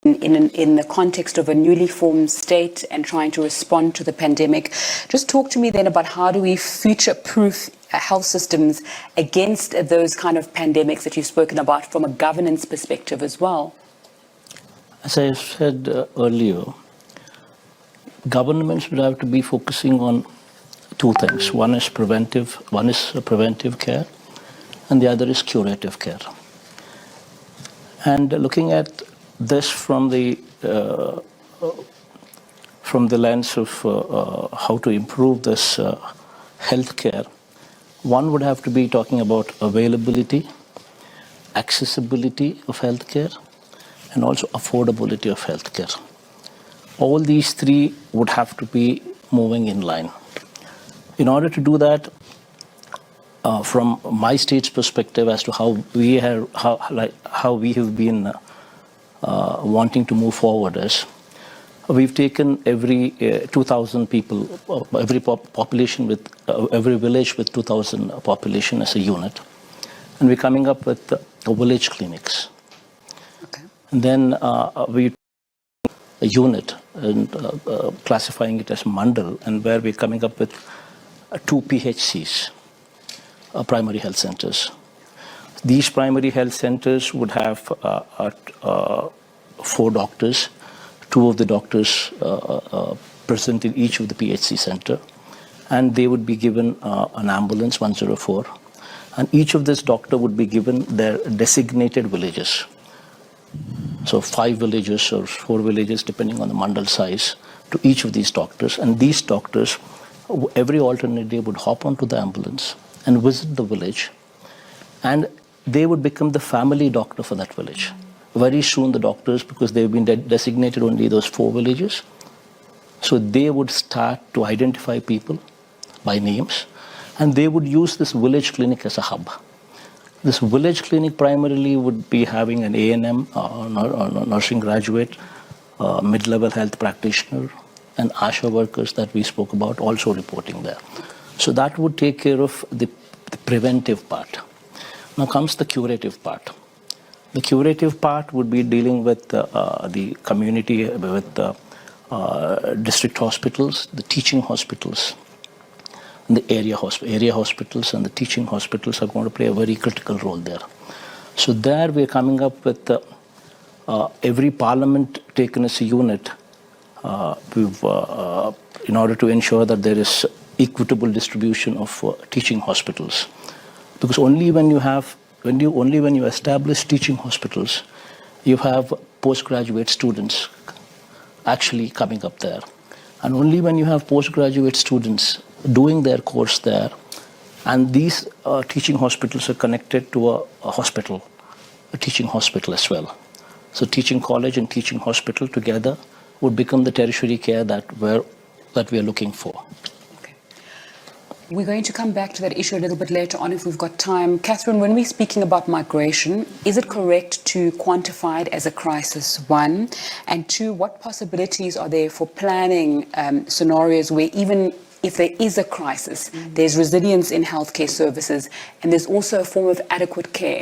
in the context of a newly formed state and trying to respond to the pandemic. Just talk to me then about how do we future-proof health systems against those kind of pandemics that you've spoken about from a governance perspective as well? As I said earlier, governments will have to be focusing on two things. One is preventive care, and the other is curative care. And looking at this from the lens of how to improve this healthcare, one would have to be talking about availability, accessibility of healthcare, and also affordability of healthcare. All these three would have to be moving in line. In order to do that, from my state's perspective as to how we have been wanting to move forward is, we've taken every 2,000 people, every population with every village with 2,000 population as a unit, and we're coming up with village clinics. Okay. And then we a unit and classifying it as mandal, and where we're coming up with 2 PHCs, primary health centers. These primary health centers would have 4 doctors, 2 of the doctors present in each of the PHC center, and they would be given an ambulance 104, and each of this doctor would be given their designated villages. So 5 villages or 4 villages, depending on the mandal size, to each of these doctors. And these doctors, every alternate day, would hop onto the ambulance and visit the village, and they would become the family doctor for that village. Very soon the doctors, because they've been designated only those 4 villages, so they would start to identify people by names, and they would use this village clinic as a hub. This village clinic primarily would be having an A&M, nursing graduate, mid-level health practitioner, and ASHA workers that we spoke about also reporting there. So that would take care of the preventive part. Now comes the curative part. The curative part would be dealing with the community, with district hospitals, the teaching hospitals, and the area hospitals and the teaching hospitals are going to play a very critical role there. So there we're coming up with every parliament taken as a unit. In order to ensure that there is equitable distribution of teaching hospitals, because only when you establish teaching hospitals, you have postgraduate students actually coming up there, and only when you have postgraduate students doing their course there, and these teaching hospitals are connected to a hospital, a teaching hospital as well. So teaching college and teaching hospital together would become the tertiary care that we are looking for. Okay. We're going to come back to that issue a little bit later on if we've got time. Catherine, when we're speaking about migration, is it correct to quantify it as a crisis, 1? And 2, what possibilities are there for planning scenarios where even if there is a crisis, there's resilience in healthcare services, and there's also a form of adequate care?